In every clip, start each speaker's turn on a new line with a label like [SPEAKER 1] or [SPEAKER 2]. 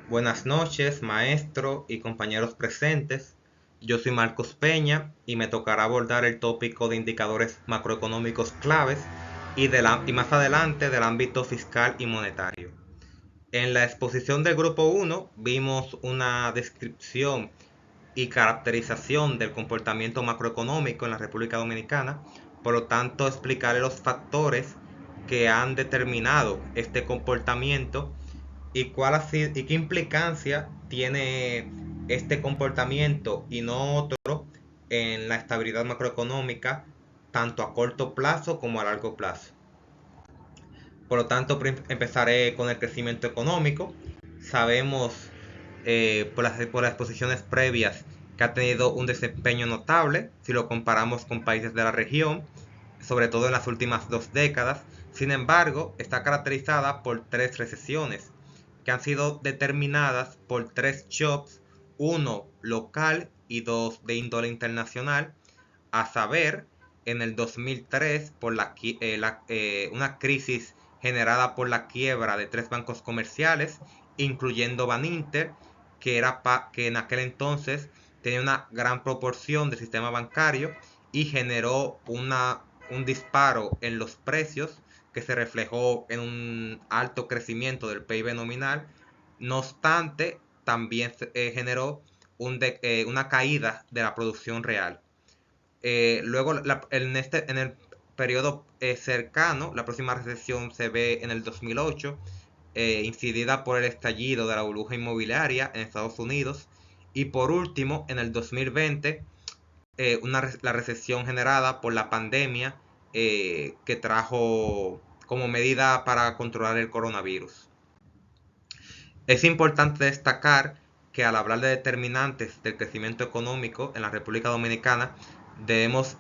[SPEAKER 1] Buenas noches, maestro y compañeros presentes. Yo soy Marcos Peña y me tocará abordar el tópico de indicadores macroeconómicos claves y más adelante del ámbito fiscal y monetario. En la exposición del grupo 1 vimos una descripción y caracterización del comportamiento macroeconómico en la República Dominicana. Por lo tanto, explicaré los factores que han determinado este comportamiento y y qué implicancia tiene este comportamiento y no otro en la estabilidad macroeconómica, tanto a corto plazo como a largo plazo. Por lo tanto, empezaré con el crecimiento económico. Sabemos por las exposiciones previas que ha tenido un desempeño notable si lo comparamos con países de la región, sobre todo en las últimas 2 décadas. Sin embargo, está caracterizada por 3 recesiones que han sido determinadas por 3 shocks, uno local y dos de índole internacional, a saber, en el 2003 por una crisis generada por la quiebra de 3 bancos comerciales, incluyendo Baninter, que en aquel entonces tenía una gran proporción del sistema bancario y generó un disparo en los precios que se reflejó en un alto crecimiento del PIB nominal. No obstante, también generó una caída de la producción real. Luego, en el periodo cercano, la próxima recesión se ve en el 2008, incidida por el estallido de la burbuja inmobiliaria en Estados Unidos. Y por último, en el 2020, la recesión generada por la pandemia que trajo como medida para controlar el coronavirus. Es importante destacar que al hablar de determinantes del crecimiento económico en la República Dominicana, debemos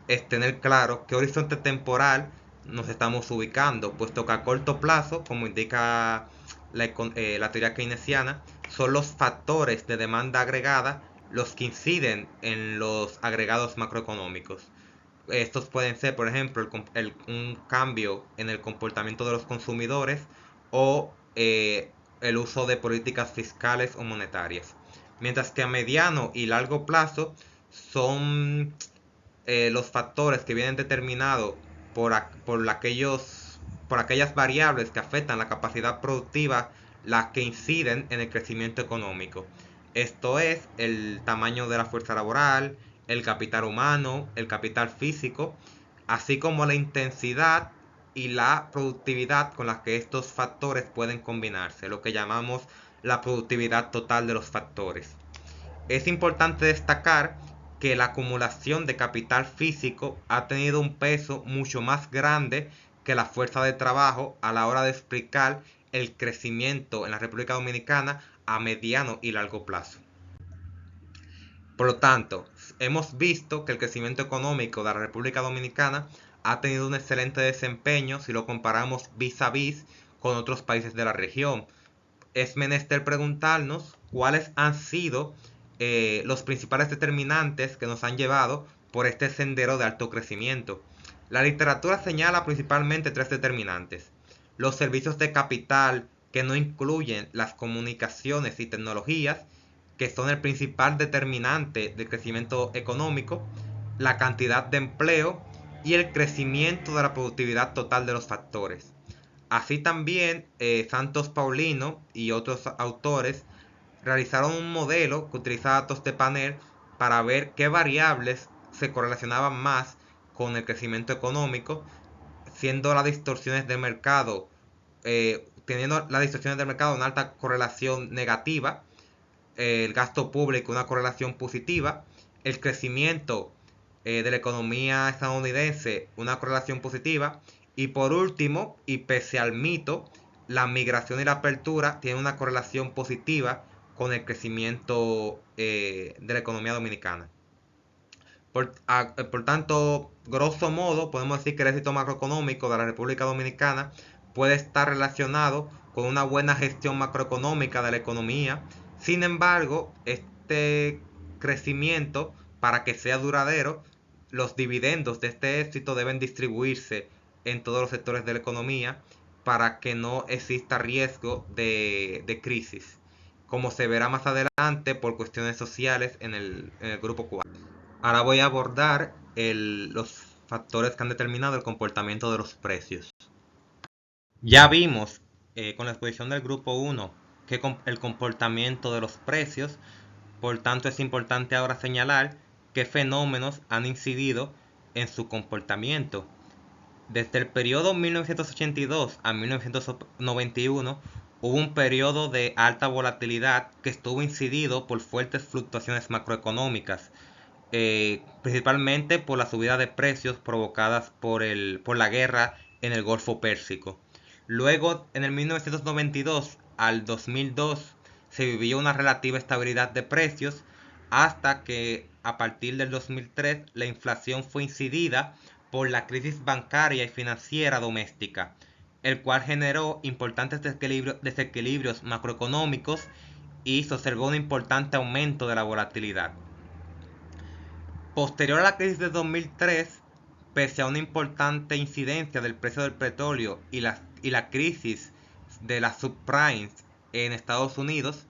[SPEAKER 1] es tener claro qué horizonte temporal nos estamos ubicando, puesto que a corto plazo, como indica la teoría keynesiana, son los factores de demanda agregada los que inciden en los agregados macroeconómicos. Estos pueden ser, por ejemplo, un cambio en el comportamiento de los consumidores o el uso de políticas fiscales o monetarias. Mientras que a mediano y largo plazo son los factores que vienen determinados por aquellas variables que afectan la capacidad productiva, las que inciden en el crecimiento económico. Esto es el tamaño de la fuerza laboral, el capital humano, el capital físico, así como la intensidad y la productividad con las que estos factores pueden combinarse, lo que llamamos la productividad total de los factores. Es importante destacar que la acumulación de capital físico ha tenido un peso mucho más grande que la fuerza de trabajo a la hora de explicar el crecimiento en la República Dominicana a mediano y largo plazo. Por lo tanto, hemos visto que el crecimiento económico de la República Dominicana ha tenido un excelente desempeño si lo comparamos vis a vis con otros países de la región. Es menester preguntarnos cuáles han sido los principales determinantes que nos han llevado por este sendero de alto crecimiento. La literatura señala principalmente 3 determinantes: los servicios de capital, que no incluyen las comunicaciones y tecnologías, que son el principal determinante del crecimiento económico; la cantidad de empleo y el crecimiento de la productividad total de los factores. Así también, Santos Paulino y otros autores realizaron un modelo que utiliza datos de panel para ver qué variables se correlacionaban más con el crecimiento económico, siendo las distorsiones de mercado, teniendo las distorsiones del mercado una alta correlación negativa, el gasto público una correlación positiva, el crecimiento de la economía estadounidense una correlación positiva, y por último, y pese al mito, la migración y la apertura tienen una correlación positiva con el crecimiento de la economía dominicana. Por tanto, grosso modo, podemos decir que el éxito macroeconómico de la República Dominicana puede estar relacionado con una buena gestión macroeconómica de la economía. Sin embargo, este crecimiento, para que sea duradero, los dividendos de este éxito deben distribuirse en todos los sectores de la economía para que no exista riesgo de crisis. como se verá más adelante por cuestiones sociales en el grupo 4. Ahora voy a abordar los factores que han determinado el comportamiento de los precios. Ya vimos con la exposición del grupo 1 que el comportamiento de los precios, por tanto es importante ahora señalar qué fenómenos han incidido en su comportamiento. Desde el periodo 1982 a 1991 hubo un periodo de alta volatilidad que estuvo incidido por fuertes fluctuaciones macroeconómicas, principalmente por la subida de precios provocadas por la guerra en el Golfo Pérsico. Luego, en el 1992 al 2002, se vivió una relativa estabilidad de precios hasta que a partir del 2003 la inflación fue incidida por la crisis bancaria y financiera doméstica, el cual generó importantes desequilibrios macroeconómicos y se observó un importante aumento de la volatilidad. Posterior a la crisis de 2003, pese a una importante incidencia del precio del petróleo y la crisis de las subprimes en Estados Unidos,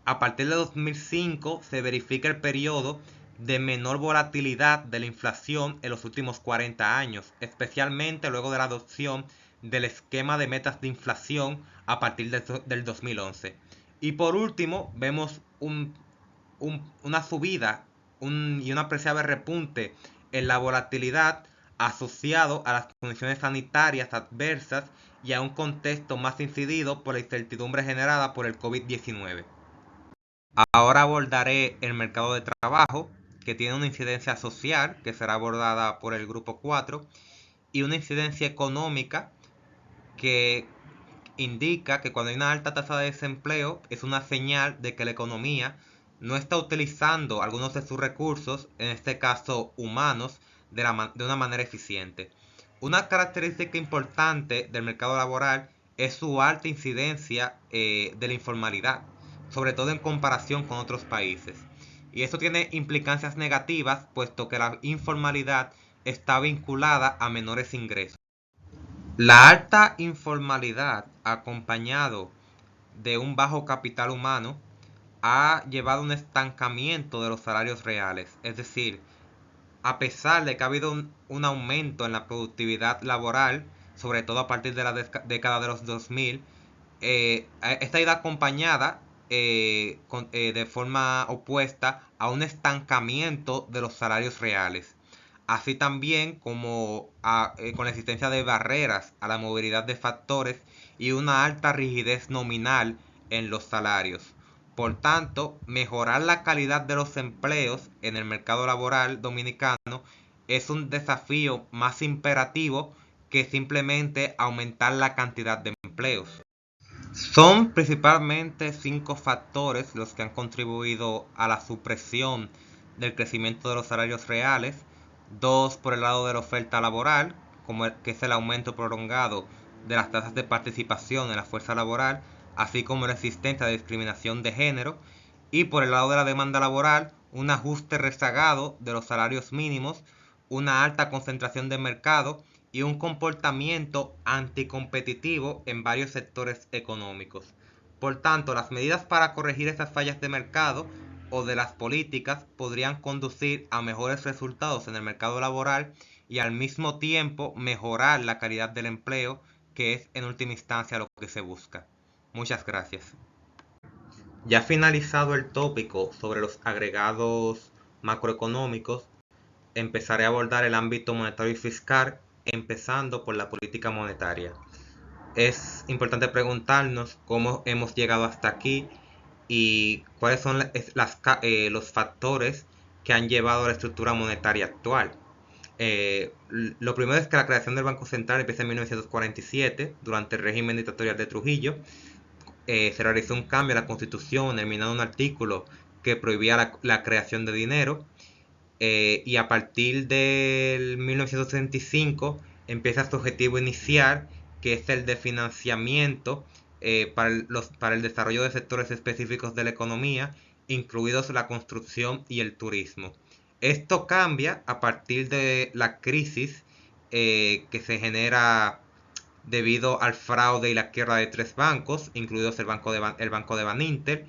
[SPEAKER 1] a partir de 2005 se verifica el periodo de menor volatilidad de la inflación en los últimos 40 años, especialmente luego de la adopción del esquema de metas de inflación a partir del 2011. Y por último, vemos una subida y un apreciable repunte en la volatilidad asociado a las condiciones sanitarias adversas y a un contexto más incidido por la incertidumbre generada por el COVID-19. Ahora abordaré el mercado de trabajo, que tiene una incidencia social, que será abordada por el grupo 4, y una incidencia económica, que indica que cuando hay una alta tasa de desempleo es una señal de que la economía no está utilizando algunos de sus recursos, en este caso humanos, de una manera eficiente. Una característica importante del mercado laboral es su alta incidencia de la informalidad, sobre todo en comparación con otros países. Y esto tiene implicancias negativas, puesto que la informalidad está vinculada a menores ingresos. La alta informalidad, acompañado de un bajo capital humano, ha llevado a un estancamiento de los salarios reales. Es decir, a pesar de que ha habido un aumento en la productividad laboral, sobre todo a partir de la década de los 2000, esta ha ido acompañada de forma opuesta a un estancamiento de los salarios reales, así también como con la existencia de barreras a la movilidad de factores y una alta rigidez nominal en los salarios. Por tanto, mejorar la calidad de los empleos en el mercado laboral dominicano es un desafío más imperativo que simplemente aumentar la cantidad de empleos. Son principalmente 5 factores los que han contribuido a la supresión del crecimiento de los salarios reales. Dos por el lado de la oferta laboral, que es el aumento prolongado de las tasas de participación en la fuerza laboral, así como la existencia de discriminación de género. Y por el lado de la demanda laboral, un ajuste rezagado de los salarios mínimos, una alta concentración de mercado y un comportamiento anticompetitivo en varios sectores económicos. Por tanto, las medidas para corregir estas fallas de mercado o de las políticas podrían conducir a mejores resultados en el mercado laboral y al mismo tiempo mejorar la calidad del empleo, que es en última instancia lo que se busca. Muchas gracias. Ya finalizado el tópico sobre los agregados macroeconómicos, empezaré a abordar el ámbito monetario y fiscal, empezando por la política monetaria. Es importante preguntarnos cómo hemos llegado hasta aquí y cuáles son los factores que han llevado a la estructura monetaria actual. Lo primero es que la creación del Banco Central empieza en 1947, durante el régimen dictatorial de Trujillo. Se realizó un cambio a la Constitución, eliminando un artículo que prohibía la creación de dinero. Y a partir del 1965 empieza su objetivo inicial, que es el de financiamiento para el desarrollo de sectores específicos de la economía, incluidos la construcción y el turismo. Esto cambia a partir de la crisis que se genera debido al fraude y la quiebra de 3 bancos, incluidos el banco de Baninter,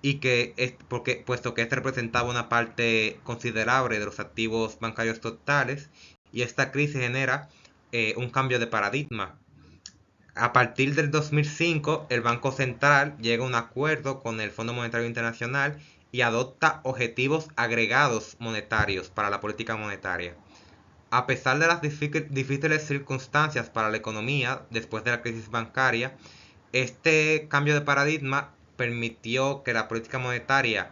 [SPEAKER 1] y puesto que este representaba una parte considerable de los activos bancarios totales, y esta crisis genera un cambio de paradigma. A partir del 2005, el Banco Central llega a un acuerdo con el Fondo Monetario Internacional y adopta objetivos agregados monetarios para la política monetaria. A pesar de las difíciles circunstancias para la economía después de la crisis bancaria, este cambio de paradigma permitió que la política monetaria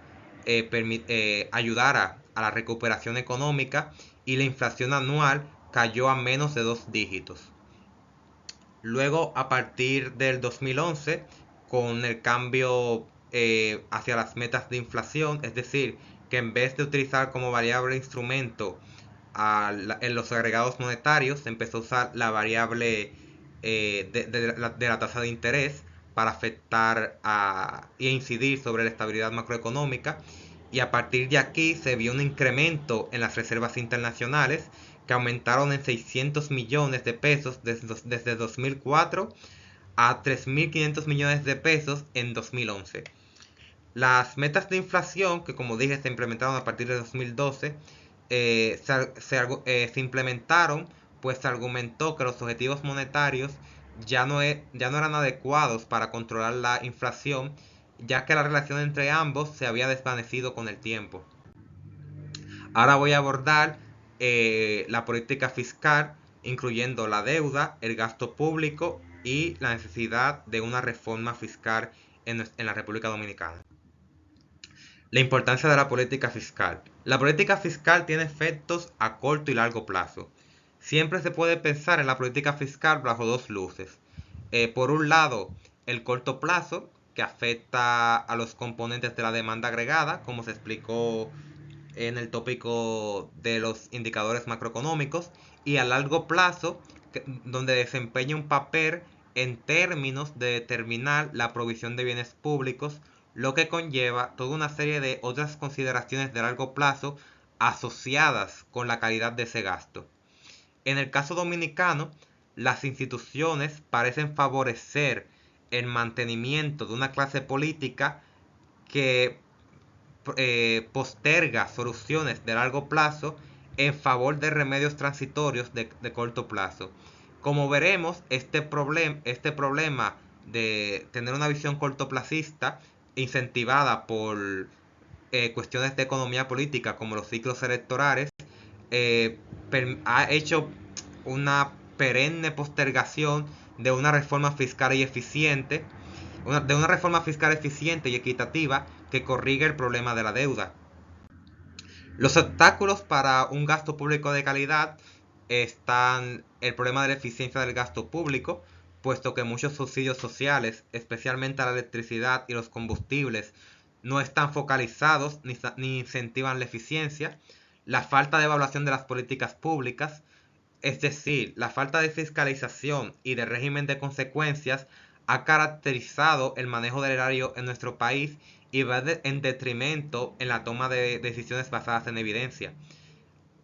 [SPEAKER 1] ayudara a la recuperación económica y la inflación anual cayó a menos de 2 dígitos. Luego, a partir del 2011, con el cambio hacia las metas de inflación, es decir, que en vez de utilizar como variable instrumento en los agregados monetarios, se empezó a usar la variable de la tasa de interés para afectar e incidir sobre la estabilidad macroeconómica. Y a partir de aquí se vio un incremento en las reservas internacionales que aumentaron en 600 millones de pesos desde 2004 a 3.500 millones de pesos en 2011. Las metas de inflación, que como dije se implementaron a partir de 2012, se implementaron, pues se argumentó que los objetivos monetarios ya no eran adecuados para controlar la inflación, ya que la relación entre ambos se había desvanecido con el tiempo. Ahora voy a abordar la política fiscal, incluyendo la deuda, el gasto público y la necesidad de una reforma fiscal en la República Dominicana. La importancia de la política fiscal. La política fiscal tiene efectos a corto y largo plazo. Siempre se puede pensar en la política fiscal bajo dos luces. Por un lado, el corto plazo, que afecta a los componentes de la demanda agregada, como se explicó en el tópico de los indicadores macroeconómicos, y a largo plazo, donde desempeña un papel en términos de determinar la provisión de bienes públicos, lo que conlleva toda una serie de otras consideraciones de largo plazo asociadas con la calidad de ese gasto. En el caso dominicano, las instituciones parecen favorecer el mantenimiento de una clase política que posterga soluciones de largo plazo en favor de remedios transitorios de corto plazo. Como veremos, este problema de tener una visión cortoplacista incentivada por cuestiones de economía política como los ciclos electorales, ha hecho una perenne postergación de una reforma fiscal y eficiente, de una reforma fiscal eficiente y equitativa que corrige el problema de la deuda. Los obstáculos para un gasto público de calidad están el problema de la eficiencia del gasto público, puesto que muchos subsidios sociales, especialmente a la electricidad y los combustibles, no están focalizados ni incentivan la eficiencia, la falta de evaluación de las políticas públicas, es decir, la falta de fiscalización y de régimen de consecuencias ha caracterizado el manejo del erario en nuestro país y va en detrimento en la toma de decisiones basadas en evidencia.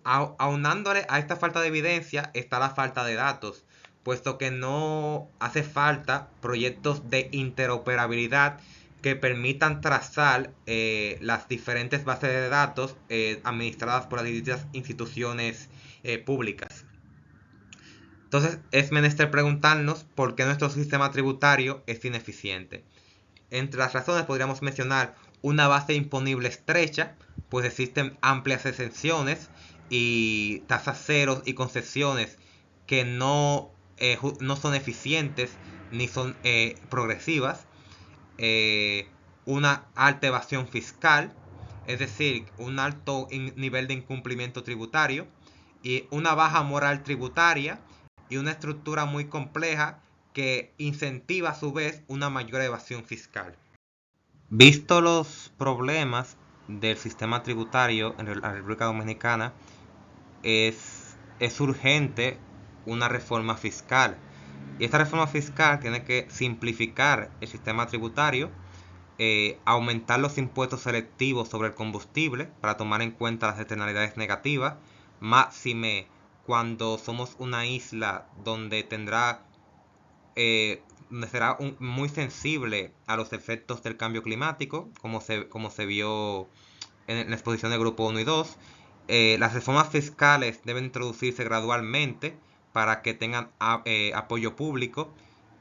[SPEAKER 1] Aunándole a esta falta de evidencia está la falta de datos, puesto que no hace falta proyectos de interoperabilidad que permitan trazar las diferentes bases de datos administradas por las distintas instituciones públicas. Entonces es menester preguntarnos por qué nuestro sistema tributario es ineficiente. Entre las razones podríamos mencionar una base imponible estrecha, pues existen amplias exenciones y tasas ceros y concesiones que no son eficientes ni son progresivas. Una alta evasión fiscal, es decir, un alto nivel de incumplimiento tributario y una baja moral tributaria y una estructura muy compleja que incentiva a su vez una mayor evasión fiscal. Visto los problemas del sistema tributario en la República Dominicana, es urgente una reforma fiscal. Y esta reforma fiscal tiene que simplificar el sistema tributario, aumentar los impuestos selectivos sobre el combustible para tomar en cuenta las externalidades negativas, máxime cuando somos una isla donde tendrá será muy sensible a los efectos del cambio climático, como se vio en la exposición del grupo 1 y 2. Las reformas fiscales deben introducirse gradualmente para que tengan apoyo público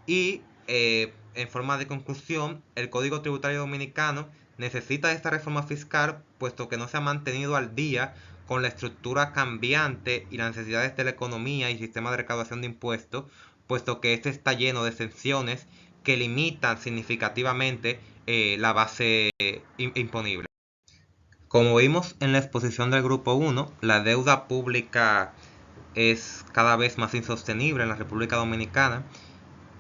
[SPEAKER 1] y en forma de conclusión, el Código Tributario Dominicano necesita esta reforma fiscal puesto que no se ha mantenido al día con la estructura cambiante y las necesidades de la economía y sistema de recaudación de impuestos, puesto que este está lleno de exenciones que limitan significativamente la base imponible. Como vimos en la exposición del grupo 1, la deuda pública es cada vez más insostenible en la República Dominicana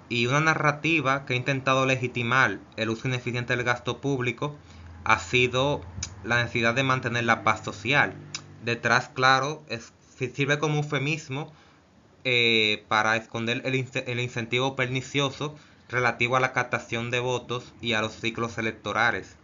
[SPEAKER 1] y una narrativa que ha intentado legitimar el uso ineficiente del gasto público ha sido la necesidad de mantener la paz social. Detrás, claro, sirve como eufemismo para esconder el incentivo pernicioso relativo a la captación de votos y a los ciclos electorales.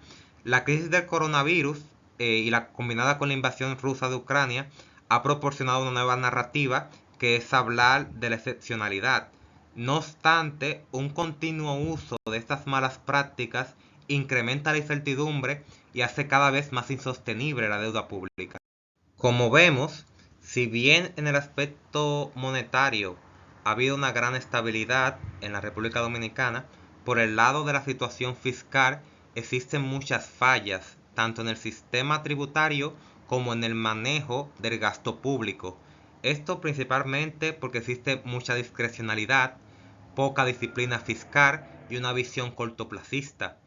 [SPEAKER 1] La crisis del coronavirus y la combinada con la invasión rusa de Ucrania ha proporcionado una nueva narrativa que es hablar de la excepcionalidad. No obstante, un continuo uso de estas malas prácticas incrementa la incertidumbre y hace cada vez más insostenible la deuda pública. Como vemos, si bien en el aspecto monetario ha habido una gran estabilidad en la República Dominicana, por el lado de la situación fiscal existen muchas fallas, tanto en el sistema tributario como en el manejo del gasto público. Esto principalmente porque existe mucha discrecionalidad, poca disciplina fiscal y una visión cortoplacista.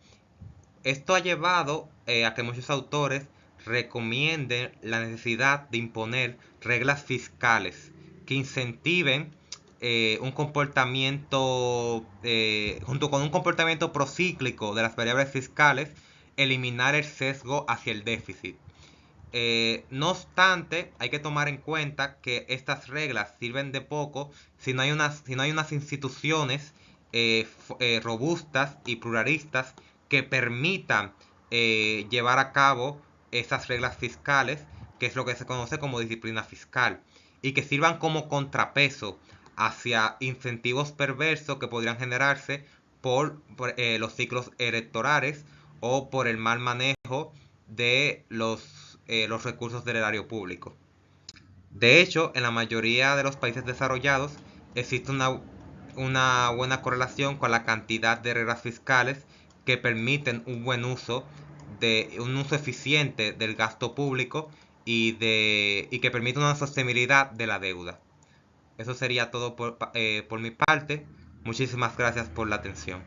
[SPEAKER 1] Esto ha llevado a que muchos autores recomienden la necesidad de imponer reglas fiscales que incentiven un comportamiento, junto con un comportamiento procíclico de las variables fiscales, eliminar el sesgo hacia el déficit. No obstante, hay que tomar en cuenta que estas reglas sirven de poco si no hay unas instituciones robustas y pluralistas que permitan llevar a cabo esas reglas fiscales, que es lo que se conoce como disciplina fiscal, y que sirvan como contrapeso hacia incentivos perversos que podrían generarse por los ciclos electorales o por el mal manejo de los recursos del erario público. De hecho, en la mayoría de los países desarrollados existe una buena correlación con la cantidad de reglas fiscales que permiten un uso eficiente del gasto público y que permite una sostenibilidad de la deuda. Eso sería todo por mi parte. Muchísimas gracias por la atención.